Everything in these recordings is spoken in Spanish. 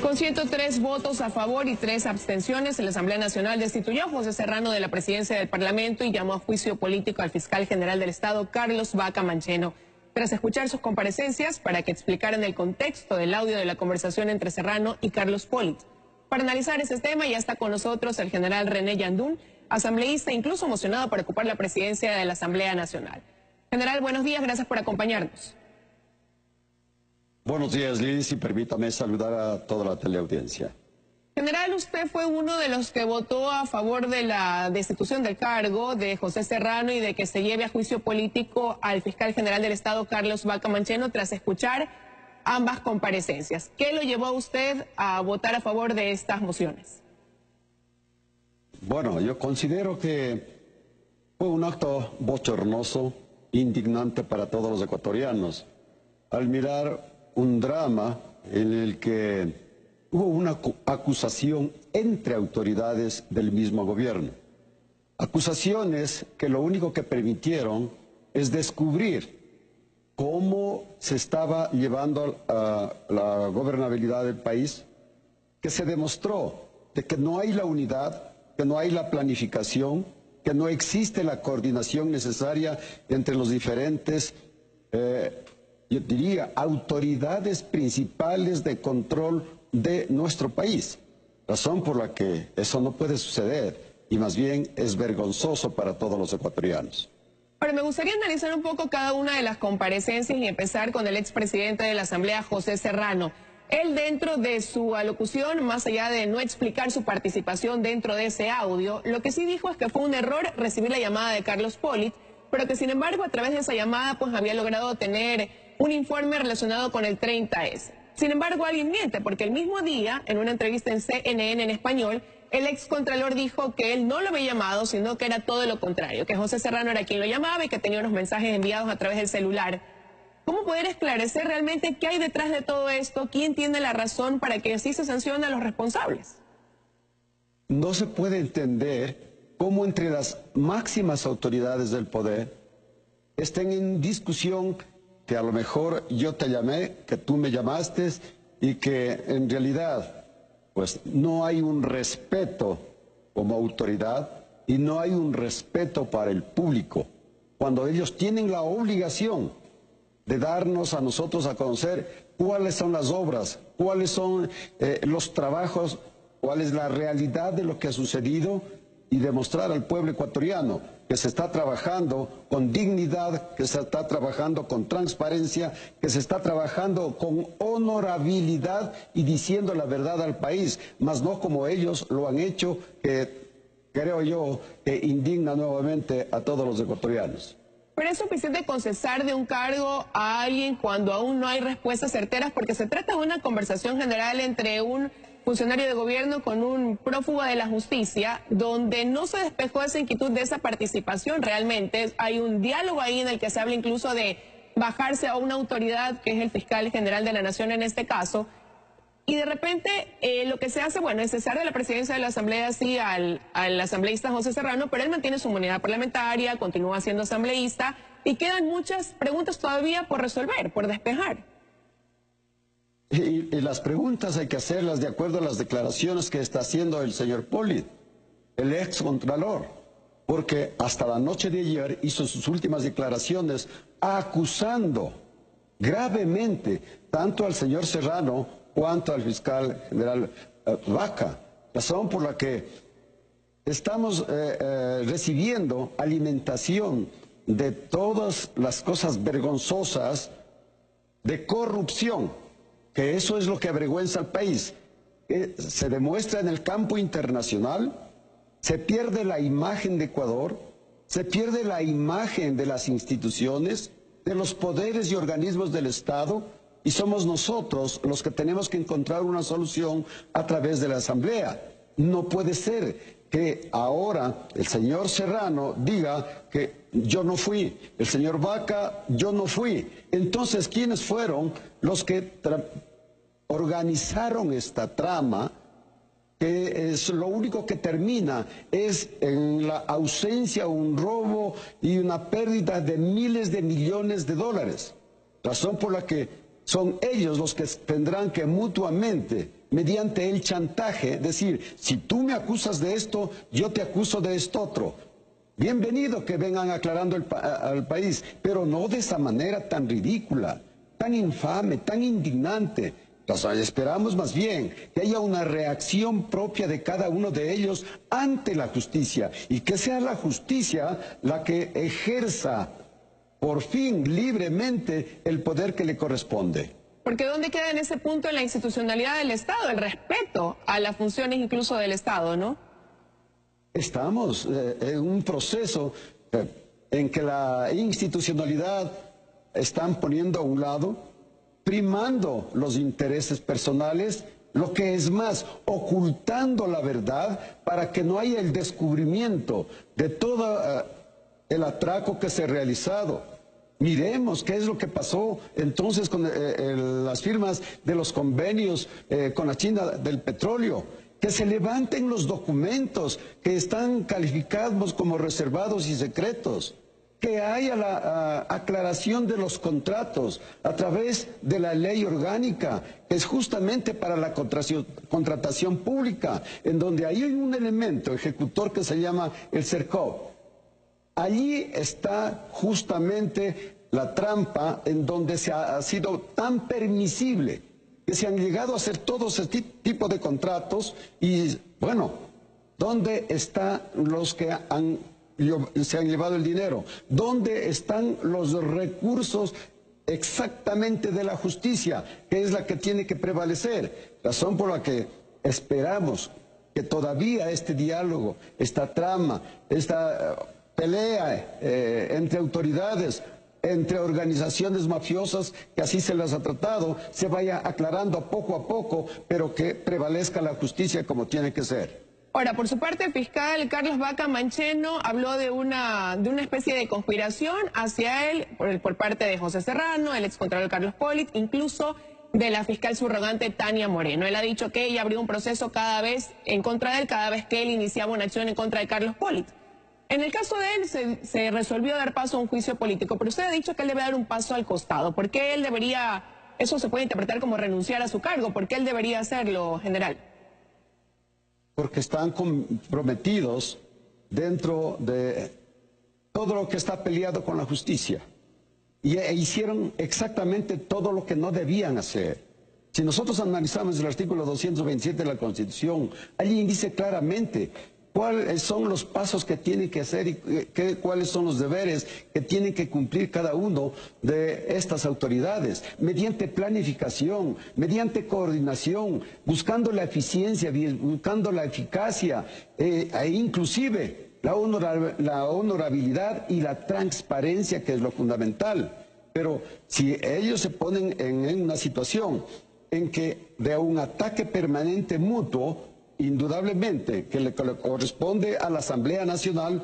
Con 103 votos a favor y 3 abstenciones, la Asamblea Nacional destituyó a José Serrano de la presidencia del Parlamento y llamó a juicio político al fiscal general del Estado, Carlos Vaca Mancheno. Tras escuchar sus comparecencias para que explicaran el contexto del audio de la conversación entre Serrano y Carlos Polit. Para analizar ese tema ya está con nosotros el general René Yandún, asambleísta incluso emocionado por ocupar la presidencia de la Asamblea Nacional. General, buenos días, gracias por acompañarnos. Buenos días, Liz, y permítame saludar a toda la teleaudiencia. General, usted fue uno de los que votó a favor de la destitución del cargo de José Serrano y de que se lleve a juicio político al fiscal general del Estado, Carlos Vaca Mancheno, tras escuchar ambas comparecencias. ¿Qué lo llevó a usted a votar a favor de estas mociones? Bueno, yo considero que fue un acto bochornoso, indignante para todos los ecuatorianos, al mirar un drama en el que hubo una acusación entre autoridades del mismo gobierno. Acusaciones que lo único que permitieron es descubrir cómo se estaba llevando a la gobernabilidad del país, que se demostró de que no hay la unidad, que no hay la planificación, que no existe la coordinación necesaria entre los diferentes yo diría, autoridades principales de control de nuestro país. Razón por la que eso no puede suceder y más bien es vergonzoso para todos los ecuatorianos. Ahora, me gustaría analizar un poco cada una de las comparecencias y empezar con el expresidente de la Asamblea, José Serrano. Él, dentro de su alocución, más allá de no explicar su participación dentro de ese audio, lo que sí dijo es que fue un error recibir la llamada de Carlos Polit, pero que sin embargo a través de esa llamada pues había logrado tener un informe relacionado con el 30S. Sin embargo, alguien miente, porque el mismo día, en una entrevista en CNN en español, el excontralor dijo que él no lo había llamado, sino que era todo lo contrario, que José Serrano era quien lo llamaba y que tenía unos mensajes enviados a través del celular. ¿Cómo poder esclarecer realmente qué hay detrás de todo esto? ¿Quién tiene la razón para que así se sancione a los responsables? No se puede entender cómo entre las máximas autoridades del poder estén en discusión que a lo mejor yo te llamé, que tú me llamaste y que en realidad pues no hay un respeto como autoridad y no hay un respeto para el público, cuando ellos tienen la obligación de darnos a nosotros a conocer cuáles son las obras, cuáles son los trabajos, cuál es la realidad de lo que ha sucedido y demostrar al pueblo ecuatoriano que se está trabajando con dignidad, que se está trabajando con transparencia, que se está trabajando con honorabilidad y diciendo la verdad al país, más no como ellos lo han hecho, que creo yo que indigna nuevamente a todos los ecuatorianos. Pero es suficiente con cesar de un cargo a alguien cuando aún no hay respuestas certeras, porque se trata de una conversación general entre un funcionario de gobierno con un prófugo de la justicia, donde no se despejó esa inquietud de esa participación realmente. Hay un diálogo ahí en el que se habla incluso de bajarse a una autoridad, que es el fiscal general de la Nación en este caso, y de repente lo que se hace, bueno, es cesar de la presidencia de la Asamblea, sí, al asambleísta José Serrano, pero él mantiene su inmunidad parlamentaria, continúa siendo asambleísta, y quedan muchas preguntas todavía por resolver, por despejar. Y las preguntas hay que hacerlas de acuerdo a las declaraciones que está haciendo el señor Polit, el excontralor, porque hasta la noche de ayer hizo sus últimas declaraciones acusando gravemente tanto al señor Serrano cuanto al fiscal general Vaca, razón por la que estamos recibiendo alimentación de todas las cosas vergonzosas de corrupción, que eso es lo que avergüenza al país. Se demuestra en el campo internacional, se pierde la imagen de Ecuador, se pierde la imagen de las instituciones, de los poderes y organismos del Estado, y somos nosotros los que tenemos que encontrar una solución a través de la Asamblea. No puede ser que ahora el señor Serrano diga que yo no fui, el señor Vaca, yo no fui. Entonces, ¿quiénes fueron los que organizaron esta trama? Que es lo único que termina es en la ausencia, un robo y una pérdida de miles de millones de dólares. Razón por la que son ellos los que tendrán que mutuamente, mediante el chantaje, decir, si tú me acusas de esto, yo te acuso de esto otro. Bienvenido que vengan aclarando al país, pero no de esa manera tan ridícula, tan infame, tan indignante. Entonces, esperamos más bien que haya una reacción propia de cada uno de ellos ante la justicia y que sea la justicia la que ejerza por fin libremente el poder que le corresponde. Porque ¿dónde queda en ese punto en la institucionalidad del Estado, el respeto a las funciones incluso del Estado, no? Estamos en un proceso en que la institucionalidad están poniendo a un lado, primando los intereses personales, lo que es más, ocultando la verdad para que no haya el descubrimiento de todo el atraco que se ha realizado. Miremos qué es lo que pasó entonces con las firmas de los convenios con la China del petróleo. Que se levanten los documentos que están calificados como reservados y secretos. Que haya la aclaración de los contratos a través de la ley orgánica, que es justamente para la contratación pública, en donde hay un elemento ejecutor que se llama el CERCOP. Allí está justamente la trampa en donde ha sido tan permisible que se han llegado a hacer todo ese tipo de contratos y, bueno, ¿dónde están los que se han llevado el dinero? ¿Dónde están los recursos exactamente de la justicia, que es la que tiene que prevalecer? Razón por la que esperamos que todavía este diálogo, esta trama, esta pelea entre autoridades, entre organizaciones mafiosas, que así se las ha tratado, se vaya aclarando poco a poco, pero que prevalezca la justicia como tiene que ser. Ahora, por su parte, el fiscal Carlos Vaca Mancheno habló de una especie de conspiración hacia él por parte de José Serrano, el excontralor Carlos Pollitt, incluso de la fiscal subrogante Tania Moreno. Él ha dicho que ella abrió un proceso cada vez en contra de él, cada vez que él iniciaba una acción en contra de Carlos Pollitt. En el caso de él se resolvió dar paso a un juicio político, pero usted ha dicho que él debe dar un paso al costado. ¿Por qué él debería, eso se puede interpretar como renunciar a su cargo? ¿Por qué él debería hacerlo, general? Porque están comprometidos dentro de todo lo que está peleado con la justicia. Y hicieron exactamente todo lo que no debían hacer. Si nosotros analizamos el artículo 227 de la Constitución, allí dice claramente cuáles son los pasos que tienen que hacer y cuáles son los deberes que tienen que cumplir cada uno de estas autoridades, mediante planificación, mediante coordinación, buscando la eficiencia, buscando la eficacia e inclusive la honorabilidad y la transparencia, que es lo fundamental. Pero si ellos se ponen en una situación en que de un ataque permanente mutuo, indudablemente que le corresponde a la Asamblea Nacional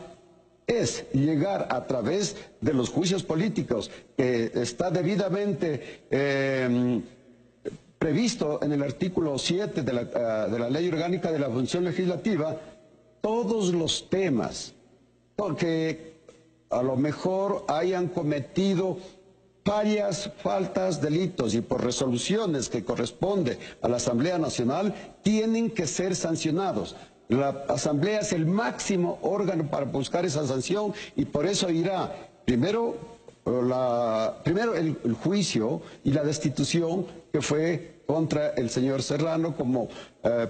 es llegar a través de los juicios políticos, que está debidamente previsto en el artículo 7 de la Ley Orgánica de la Función Legislativa, todos los temas que a lo mejor hayan cometido fallas, faltas, delitos y por resoluciones que corresponde a la Asamblea Nacional tienen que ser sancionados. La Asamblea es el máximo órgano para buscar esa sanción y por eso irá primero el juicio y la destitución que fue contra el señor Serrano como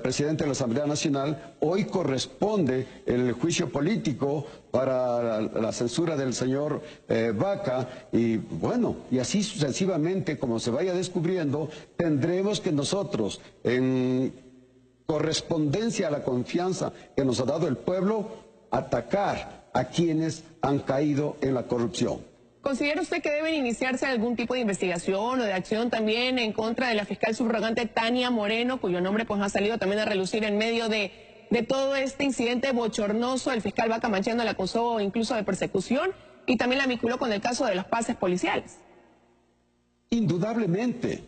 presidente de la Asamblea Nacional. Hoy corresponde el juicio político para la censura del señor Vaca y bueno, y así sucesivamente, como se vaya descubriendo, tendremos que nosotros, en correspondencia a la confianza que nos ha dado el pueblo, atacar a quienes han caído en la corrupción. ¿Considera usted que deben iniciarse algún tipo de investigación o de acción también en contra de la fiscal subrogante Tania Moreno, cuyo nombre pues ha salido también a relucir en medio de todo este incidente bochornoso? El fiscal Vaca Mancheno la acusó incluso de persecución y también la vinculó con el caso de los pases policiales. Indudablemente,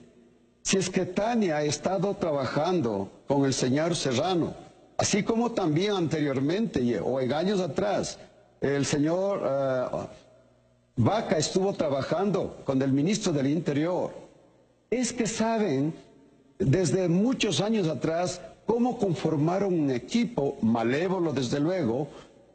si es que Tania ha estado trabajando con el señor Serrano, así como también anteriormente o en años atrás, el señor Vaca estuvo trabajando con el ministro del Interior. es que saben desde muchos años atrás cómo conformaron un equipo malévolo, desde luego,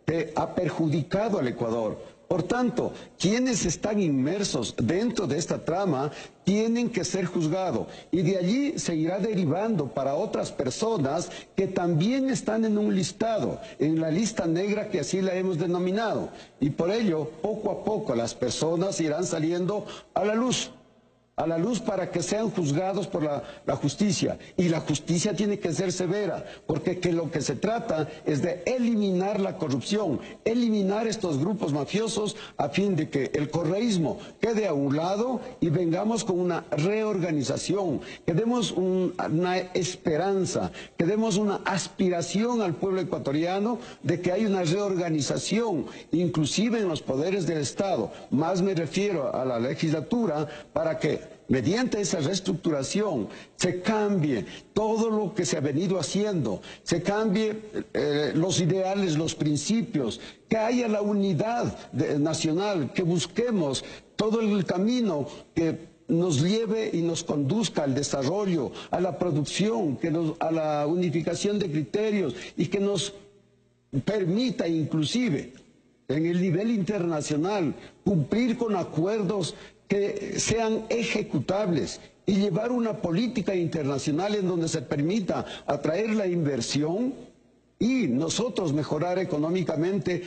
que ha perjudicado al Ecuador. Por tanto, quienes están inmersos dentro de esta trama tienen que ser juzgados y de allí seguirá derivando para otras personas que también están en un listado, en la lista negra que así la hemos denominado. Y por ello, poco a poco, las personas irán saliendo a la luz para que sean juzgados por la justicia. Y la justicia tiene que ser severa, porque lo que se trata es de eliminar la corrupción, eliminar estos grupos mafiosos a fin de que el correísmo quede a un lado y vengamos con una reorganización, que demos una esperanza, que demos una aspiración al pueblo ecuatoriano de que hay una reorganización, inclusive en los poderes del Estado. Más me refiero a la legislatura, para que mediante esa reestructuración se cambie todo lo que se ha venido haciendo, se cambie los ideales, los principios, que haya la unidad nacional, que busquemos todo el camino que nos lleve y nos conduzca al desarrollo, a la producción, a la unificación de criterios y que nos permita inclusive en el nivel internacional cumplir con acuerdos que sean ejecutables y llevar una política internacional en donde se permita atraer la inversión y nosotros mejorar económicamente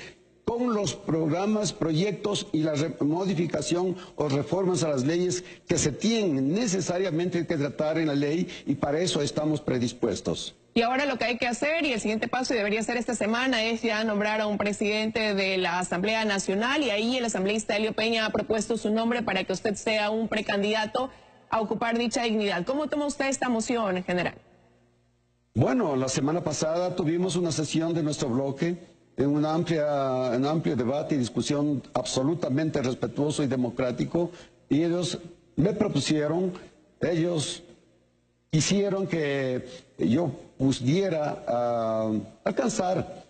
con los programas, proyectos y la modificación o reformas a las leyes que se tienen necesariamente que tratar en la ley, y para eso estamos predispuestos. Y ahora lo que hay que hacer, y el siguiente paso, y debería ser esta semana, es ya nombrar a un presidente de la Asamblea Nacional, y ahí el asambleísta Helio Peña ha propuesto su nombre para que usted sea un precandidato a ocupar dicha dignidad. ¿Cómo toma usted esta moción en general? Bueno, la semana pasada tuvimos una sesión de nuestro bloque en un amplio debate y discusión absolutamente respetuoso y democrático, y ellos me propusieron, ellos quisieron que yo pudiera alcanzar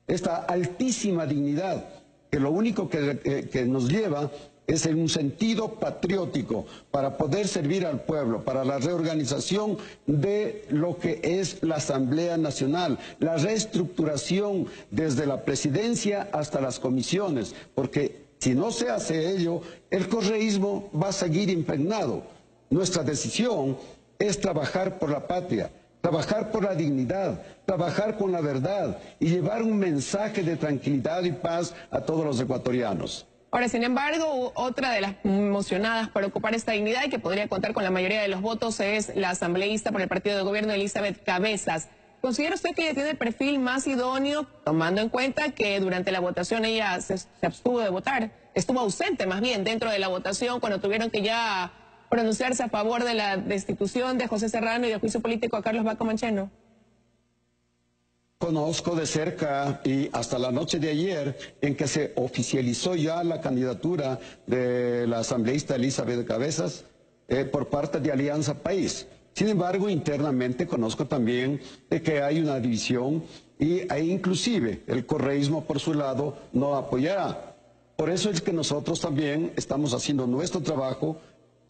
esta altísima dignidad, que lo único que nos lleva es en un sentido patriótico para poder servir al pueblo, para la reorganización de lo que es la Asamblea Nacional, la reestructuración desde la presidencia hasta las comisiones, porque si no se hace ello, el correísmo va a seguir impregnado. Nuestra decisión es trabajar por la patria, trabajar por la dignidad, trabajar con la verdad y llevar un mensaje de tranquilidad y paz a todos los ecuatorianos. Ahora, sin embargo, otra de las emocionadas por ocupar esta dignidad y que podría contar con la mayoría de los votos es la asambleísta por el partido de gobierno Elizabeth Cabezas. ¿Considera usted que ella tiene el perfil más idóneo, tomando en cuenta que durante la votación ella se abstuvo de votar? Estuvo ausente más bien dentro de la votación cuando tuvieron que ya pronunciarse a favor de la destitución de José Serrano y de juicio político a Carlos Baco Mancheno. Conozco de cerca y hasta la noche de ayer en que se oficializó ya la candidatura de la asambleísta Elizabeth Cabezas por parte de Alianza País. Sin embargo, internamente conozco también de que hay una división e inclusive el correísmo por su lado no apoyará. Por eso es que nosotros también estamos haciendo nuestro trabajo.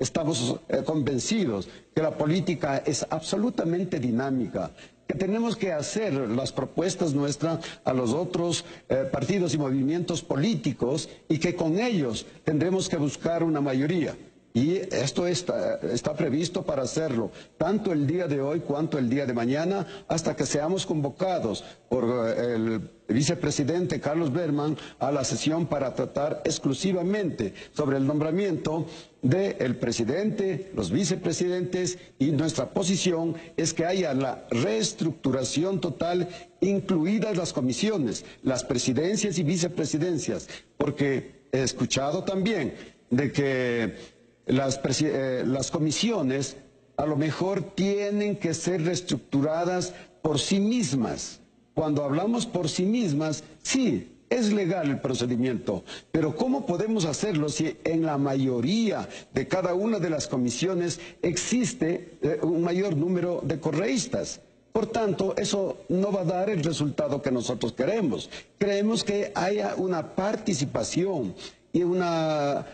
Estamos convencidos que la política es absolutamente dinámica, que tenemos que hacer las propuestas nuestras a los otros partidos y movimientos políticos y que con ellos tendremos que buscar una mayoría. Y esto está previsto para hacerlo, tanto el día de hoy cuanto el día de mañana, hasta que seamos convocados por el vicepresidente Carlos Berman a la sesión para tratar exclusivamente sobre el nombramiento del presidente, los vicepresidentes, y nuestra posición es que haya la reestructuración total, incluidas las comisiones, las presidencias y vicepresidencias, porque he escuchado también de que las comisiones a lo mejor tienen que ser reestructuradas por sí mismas. Cuando hablamos por sí mismas, sí, es legal el procedimiento, pero ¿cómo podemos hacerlo si en la mayoría de cada una de las comisiones existe un mayor número de correístas? Por tanto, eso no va a dar el resultado que nosotros queremos. Queremos que haya una participación y una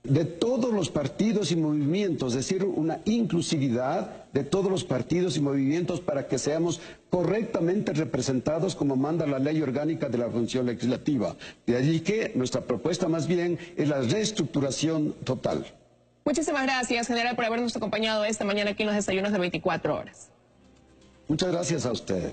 de todos los partidos y movimientos, es decir, una inclusividad de todos los partidos y movimientos para que seamos correctamente representados como manda la ley orgánica de la función legislativa. De allí que nuestra propuesta más bien es la reestructuración total. Muchísimas gracias, general, por habernos acompañado esta mañana aquí en los desayunos de 24 horas. Muchas gracias a usted.